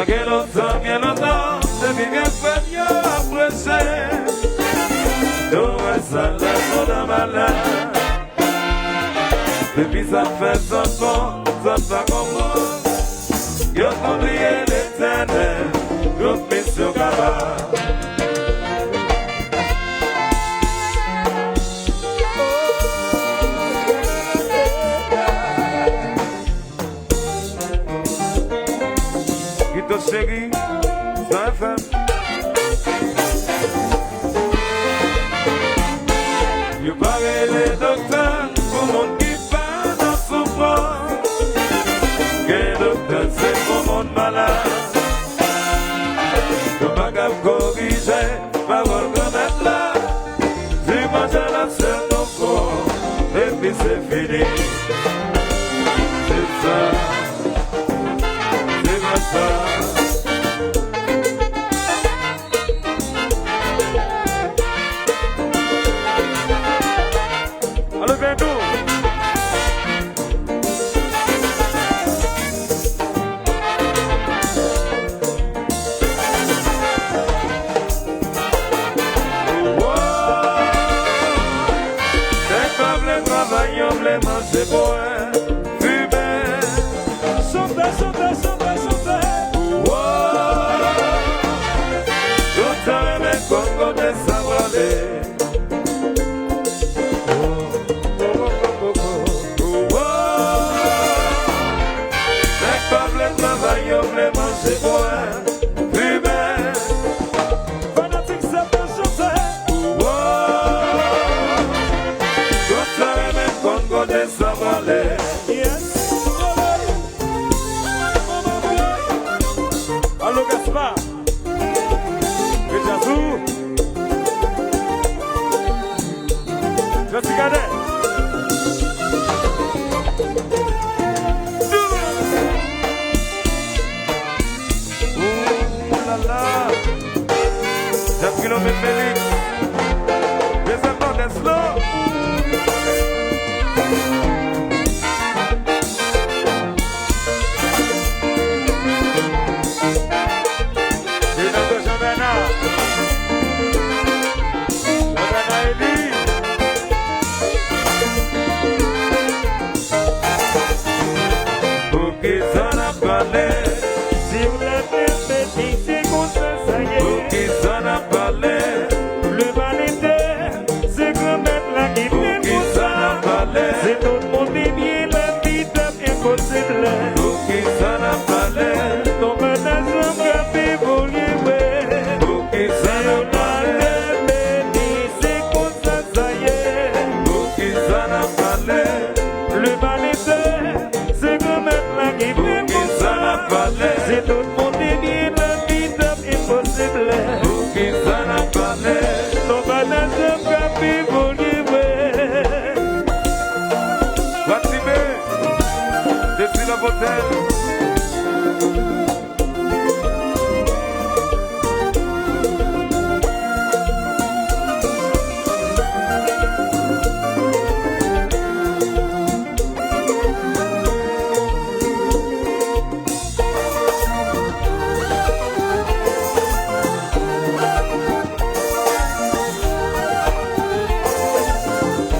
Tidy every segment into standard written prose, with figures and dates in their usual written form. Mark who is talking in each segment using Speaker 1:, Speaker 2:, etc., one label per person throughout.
Speaker 1: Bien longtemps, depuis bien fait, y'a apprécié. Nous, ça laisse mon malade. Depuis ça fait 100 ans, ça va comprendre. Y'a oublié l'éternel, groupe mission Gaba. Segui, sans FM. You parlez les docteurs pour mon qui part dans souffrance. Quel docteur c'est pour mon malade. Que ma gamme corrigée, ma vol remettre là. Tu manges la sur ton corps, et puis c'est fini. C'est ça, c'est ma ça. C'est beau, fumer, sauter. Wow, tout à l'heure, Congo de Savalé. Wow, c'est comme le travail, on les mange, boire, fumer. Fanatique, ça peut chanter. Wow, tout à l'heure, Congo de Savalé. Yes. Allo Gaspard. Kejazou. Je suis gardé. Ouh là là. J'ai pris l'homme Félix. Les enfants des slow.
Speaker 2: C'est tout le monde qui vient, la vie est impossible.
Speaker 1: Pour qui ça n'a pas l'air.
Speaker 2: Ton menace en frappe évoluer.
Speaker 1: Pour qui ça n'a pas l'air.
Speaker 2: C'est comme ça, ça y est.
Speaker 1: Pour qui ça n'a pas l'air.
Speaker 2: Le vanité, c'est comme la qui
Speaker 1: Pour qui ça n'a pas l'air.
Speaker 2: c'est tout le monde qui vient, la vie est impossible.
Speaker 1: Pour qui ça n'a pas l'air.
Speaker 2: Ton menace en frappe évoluer.
Speaker 1: Depuis la bouteille.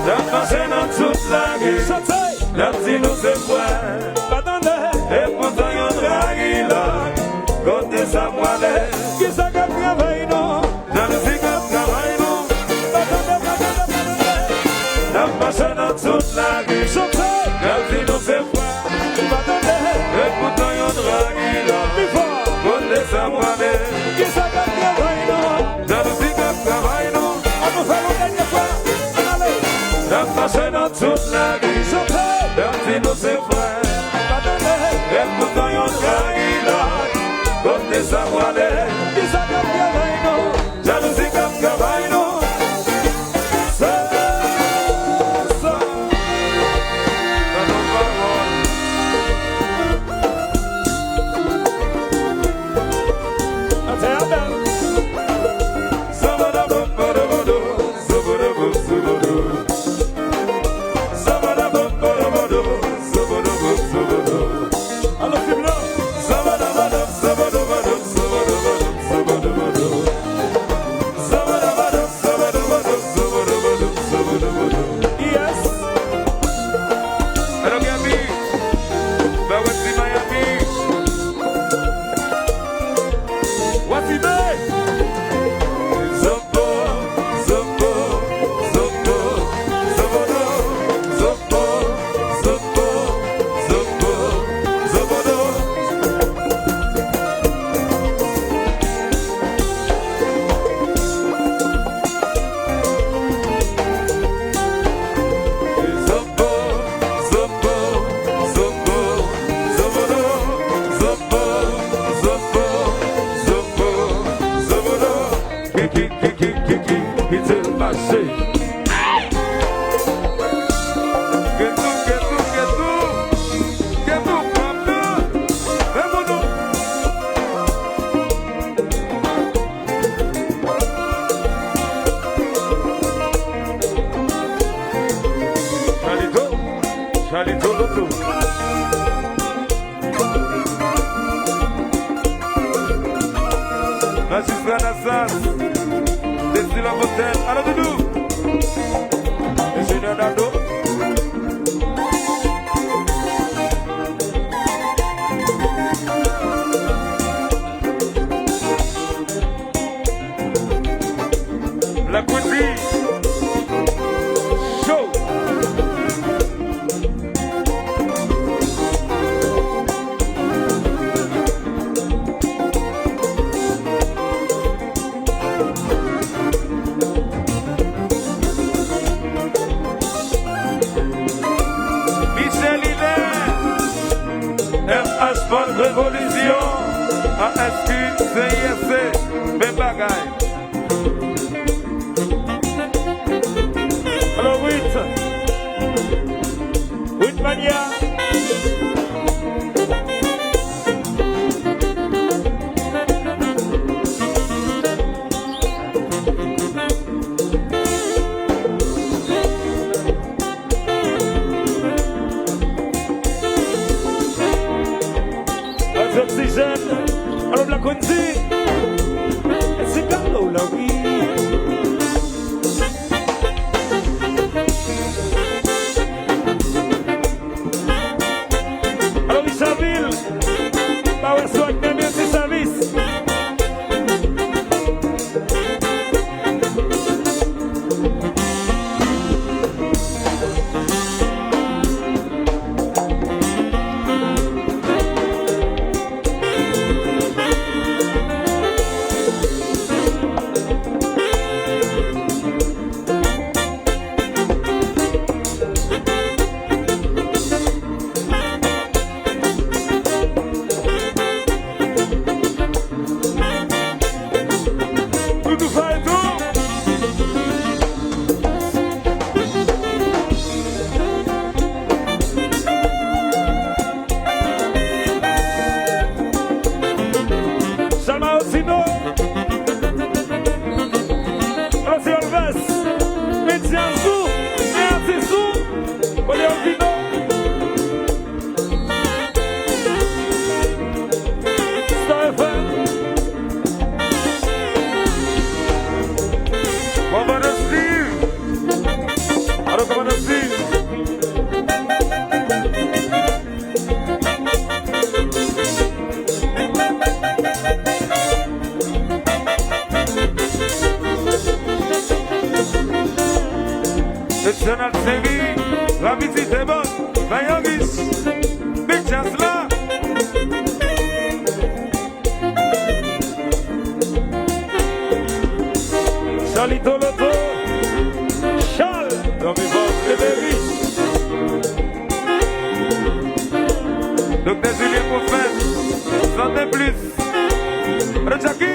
Speaker 1: La pensée dans toute la vie. La petite nous se voit. Et pourtant y'en drague là. Côté sa voilée.
Speaker 2: Qui ça qu'a travaillé non?
Speaker 1: Dans le figure travail non. La passion dans toute la vie. La petite nous se voit. Et pourtant y'en drague là. Côté sa voilée.
Speaker 2: Qui ça qu'a travaillé non?
Speaker 1: Dans le figure travail non. La passion dans toute la vie. La petite nous se voit. Et pourtant y'en drague là. Côté sa voilée.
Speaker 2: Qui ça qu'a travaillé non?
Speaker 1: Jalousie comme travail non. Ça.
Speaker 2: tout.
Speaker 1: Magistrat Nassas, Destil en Motel, alors Doudou, Ingénieur Nando. La cuisine, chaud.
Speaker 2: Bonne révolution,
Speaker 1: ASQ, CISC, même bagaille.
Speaker 2: alors Wit Mania. Oxygène, alors la Quincy, c'est Carlo la oui. Alors Michaville, Power Swag, bien ses services.
Speaker 1: National TV, la visite est bonne, Mayangis, Big Chance là.
Speaker 2: Charlie Toloto, Charles, dans mes vents, les bébés.
Speaker 1: Docteur Julien Prophète, santé plus, Rejaki.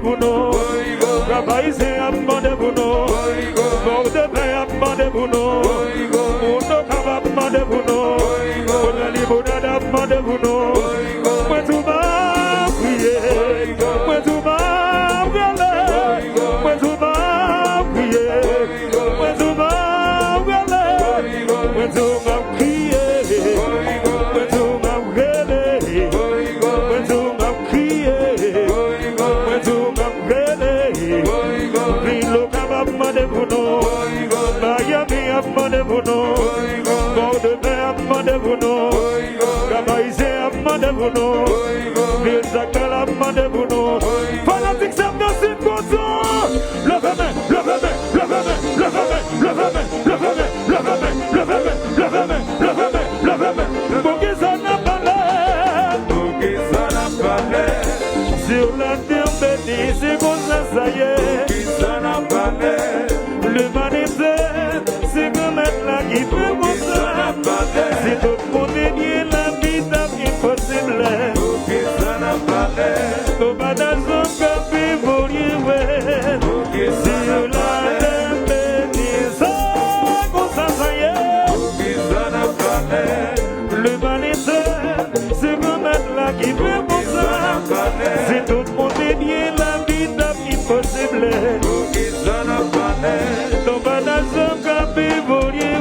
Speaker 2: pour nous. Travail c'est à demander pour nous. Mort de paix à demander pour nous. Mon capable à demander pour nous. Pour la liberté à demander pour nous. Moi tout va prier. Moi tout va prier. Moi tout va prier. Moi tout va prier. Moi tout va crier. Moi tout va crier. Moi tout va crier. Moi tout va crier. Rilo capable demander pour nous. Miami a demandé pour nous. Bord de paix a demandé pour nous. Gabaïsé a demandé pour nous. Les acteurs a demandé pour nous. Fanatiques savent dans cette console. Levez-moi, levez-moi, levez-moi, levez-moi, levez-moi, levez-moi, levez-moi, levez-moi, levez-moi, levez-moi, levez-moi. Pour qui ça n'a pas l'air.
Speaker 1: Pour qui ça n'a pas l'air.
Speaker 2: Sur la terre bénie, c'est comme ça, ça y est.
Speaker 1: Pour qui ça n'a pas l'air.
Speaker 2: L'humanité, c'est comme être là qui peut
Speaker 1: Pour qui ça n'a
Speaker 2: montrer.
Speaker 1: pas l'air.
Speaker 2: C'est tout pour dénier la vie impossible.
Speaker 1: Pour qui ça n'a pas l'air.
Speaker 2: Au bas d'un zone comme Pivorier,
Speaker 1: Pour qui ça
Speaker 2: sur
Speaker 1: n'a
Speaker 2: la
Speaker 1: pas l'air.
Speaker 2: terre bénie, ça, comme ça, ça y est.
Speaker 1: Pour qui ça n'a pas l'air.
Speaker 2: L'humanité, c'est comme être là qui peut montrer. C'est tout pour dénier la vie impossible.
Speaker 1: Pour qui ça n'a pas l'air.
Speaker 2: Au bas d'un zone comme Pivorier,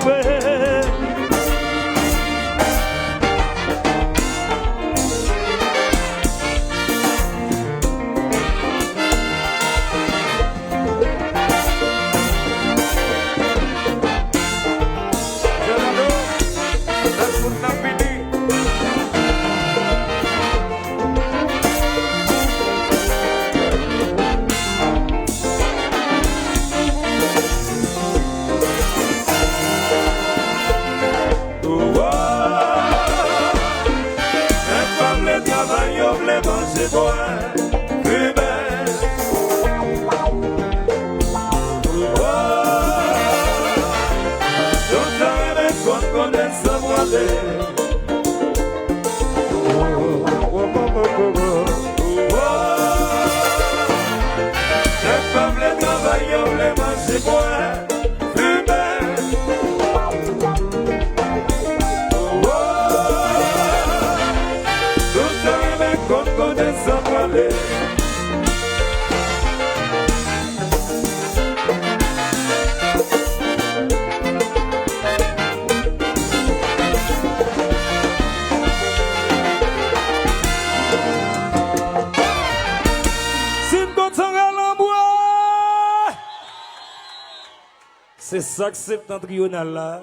Speaker 2: c'est ça que c'est septentrional là.